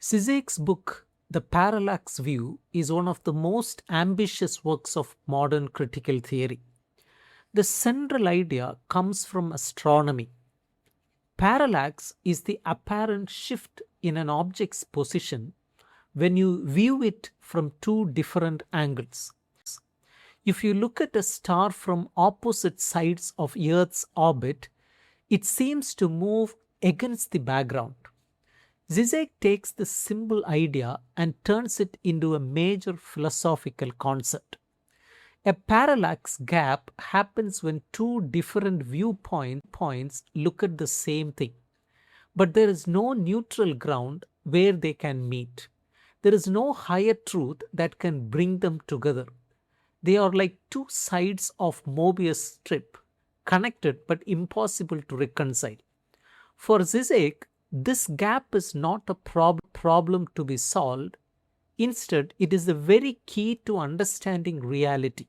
Zizek's book, The Parallax View, is one of the most ambitious works of modern critical theory. The central idea comes from astronomy. Parallax is the apparent shift in an object's position when you view it from two different angles. If you look at a star from opposite sides of Earth's orbit, it seems to move against the background. Zizek takes this simple idea and turns it into a major philosophical concept. A parallax gap happens when two different viewpoints look at the same thing, but there is no neutral ground where they can meet. There is no higher truth that can bring them together. They are like two sides of Mobius strip, connected but impossible to reconcile. For Zizek, this gap is not a problem to be solved. Instead, it is the very key to understanding reality.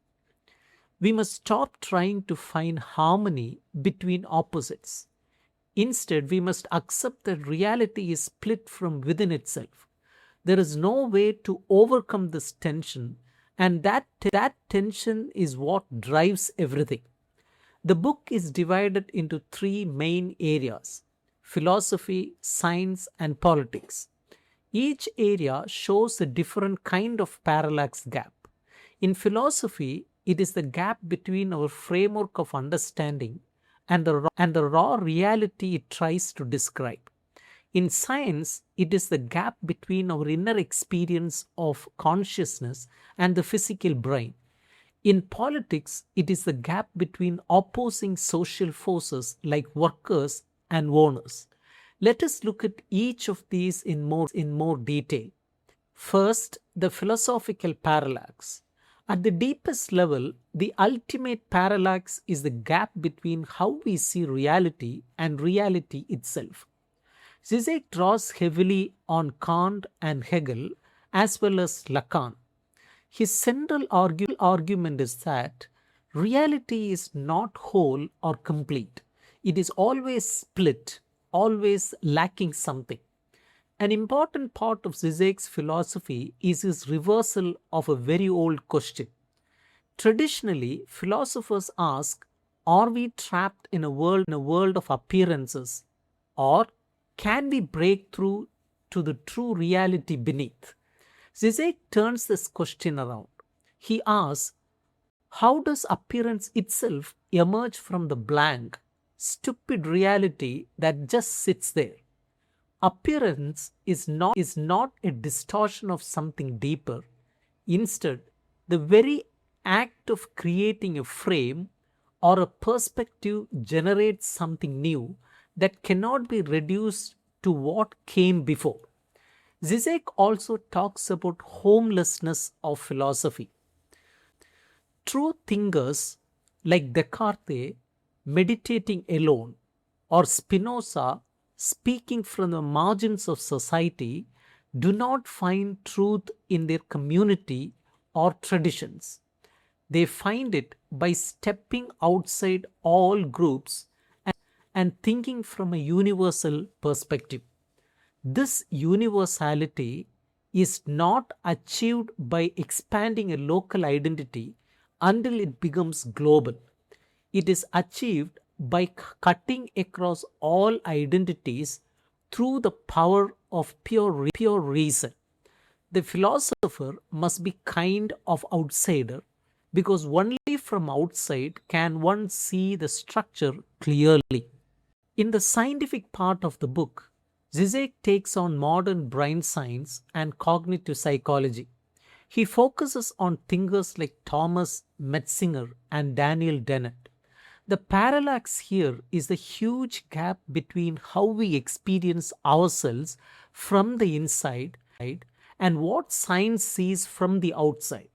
We must stop trying to find harmony between opposites. Instead, we must accept that reality is split from within itself. There is no way to overcome this tension, and that tension is what drives everything. The book is divided into three main areas: philosophy, science, and politics. Each area shows a different kind of parallax gap. In philosophy, it is the gap between our framework of understanding and the raw reality it tries to describe. In science, it is the gap between our inner experience of consciousness and the physical brain. In politics, it is the gap between opposing social forces like workers and owners. Let us look at each of these in more detail. First, the philosophical parallax. At the deepest level, the ultimate parallax is the gap between how we see reality and reality itself. Zizek draws heavily on Kant and Hegel as well as Lacan. His central argument is that reality is not whole or complete. It is always split, always lacking something. An important part of Zizek's philosophy is his reversal of a very old question. Traditionally, philosophers ask, are we trapped in a world of appearances, or can we break through to the true reality beneath? Zizek turns this question around. He asks, how does appearance itself emerge from the blank, stupid reality that just sits there? Appearance is not a distortion of something deeper. Instead, the very act of creating a frame or a perspective generates something new that cannot be reduced to what came before. Zizek also talks about homelessness of philosophy. True thinkers like Descartes meditating alone, or Spinoza speaking from the margins of society, do not find truth in their community or traditions. They find it by stepping outside all groups and thinking from a universal perspective. This universality is not achieved by expanding a local identity until it becomes global. It is achieved by cutting across all identities through the power of pure reason. The philosopher must be kind of outsider, because only from outside can one see the structure clearly. In the scientific part of the book, Zizek takes on modern brain science and cognitive psychology. He focuses on thinkers like Thomas Metzinger and Daniel Dennett. The parallax here is the huge gap between how we experience ourselves from the inside and what science sees from the outside.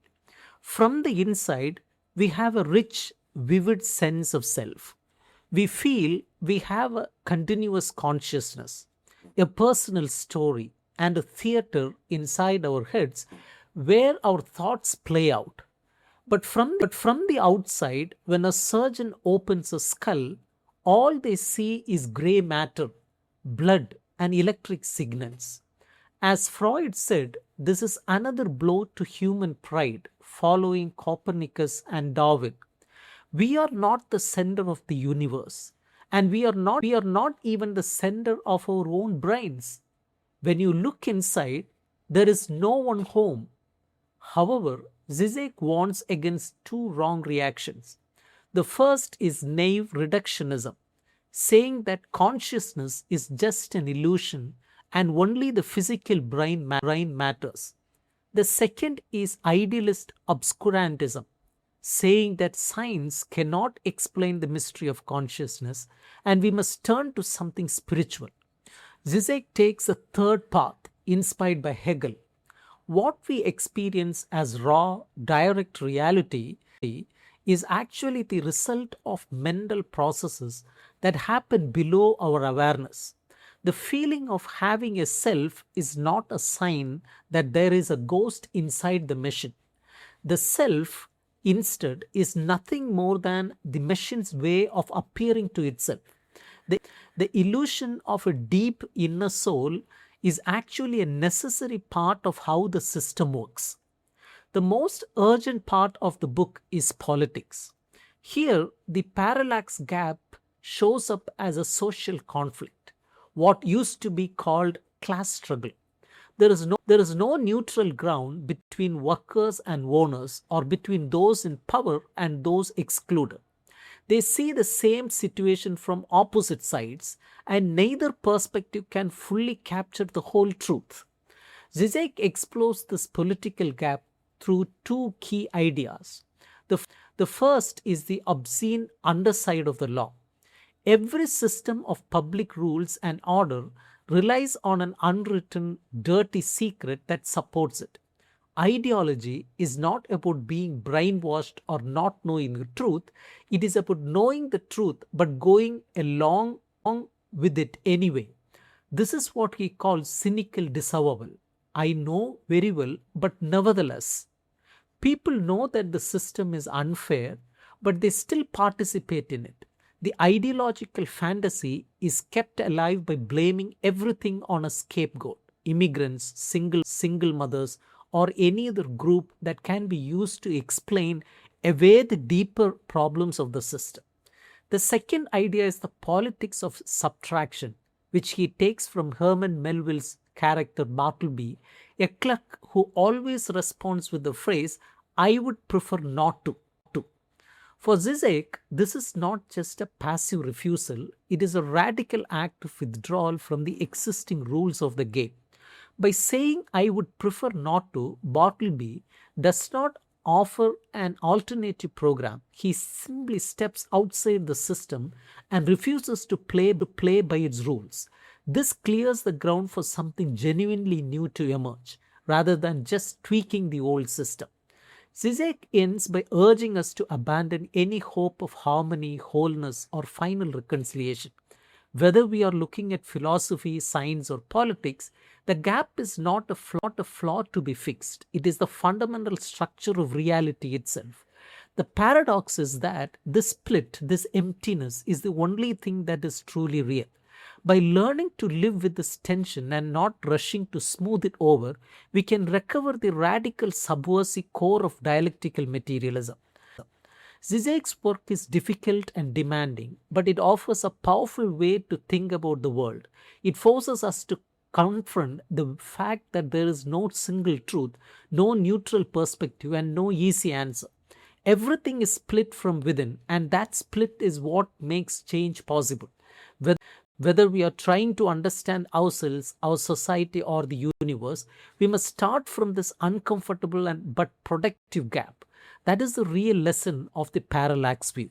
From the inside, we have a rich, vivid sense of self. We feel we have a continuous consciousness, a personal story, and a theater inside our heads where our thoughts play out. But from the outside, when a surgeon opens a skull, all they see is grey matter, blood, and electric signals. As Freud said, this is another blow to human pride following Copernicus and Darwin. We are not the center of the universe, and we are not even the center of our own brains. When you look inside, there is no one home. However, Zizek warns against two wrong reactions. The first is naive reductionism, saying that consciousness is just an illusion and only the physical brain matters. The second is idealist obscurantism, saying that science cannot explain the mystery of consciousness and we must turn to something spiritual. Zizek takes a third path inspired by Hegel. What we experience as raw, direct reality is actually the result of mental processes that happen below our awareness. The feeling of having a self is not a sign that there is a ghost inside the machine. The self, instead, is nothing more than the machine's way of appearing to itself. The, the illusion of a deep inner soul is actually a necessary part of how the system works. The most urgent part of the book is politics. Here, the parallax gap shows up as a social conflict, what used to be called class struggle. There is no neutral ground between workers and owners or between those in power and those excluded. They see the same situation from opposite sides, and neither perspective can fully capture the whole truth. Zizek explores this political gap through two key ideas. The first is the obscene underside of the law. Every system of public rules and order relies on an unwritten, dirty secret that supports it. Ideology is not about being brainwashed or not knowing the truth, it is about knowing the truth but going along with it anyway. This is what he calls cynical disavowal. I know very well, but nevertheless. People know that the system is unfair, but they still participate in it. The ideological fantasy is kept alive by blaming everything on a scapegoat, immigrants, single mothers, or any other group that can be used to explain away the deeper problems of the system. The second idea is the politics of subtraction, which he takes from Herman Melville's character Bartleby, a clerk who always responds with the phrase, I would prefer not to. For Zizek, this is not just a passive refusal, it is a radical act of withdrawal from the existing rules of the game. By saying I would prefer not to, Bartleby does not offer an alternative program. He simply steps outside the system and refuses to play by its rules. This clears the ground for something genuinely new to emerge, rather than just tweaking the old system. Zizek ends by urging us to abandon any hope of harmony, wholeness, or final reconciliation. Whether we are looking at philosophy, science, or politics, the gap is not a flaw to be fixed. It is the fundamental structure of reality itself. The paradox is that this split, this emptiness, is the only thing that is truly real. By learning to live with this tension and not rushing to smooth it over, we can recover the radical subversive core of dialectical materialism. Zizek's work is difficult and demanding, but it offers a powerful way to think about the world. It forces us to confront the fact that there is no single truth, no neutral perspective, and no easy answer. Everything is split from within, and that split is what makes change possible. Whether we are trying to understand ourselves, our society, or the universe, we must start from this uncomfortable but productive gap. That is the real lesson of the parallax view.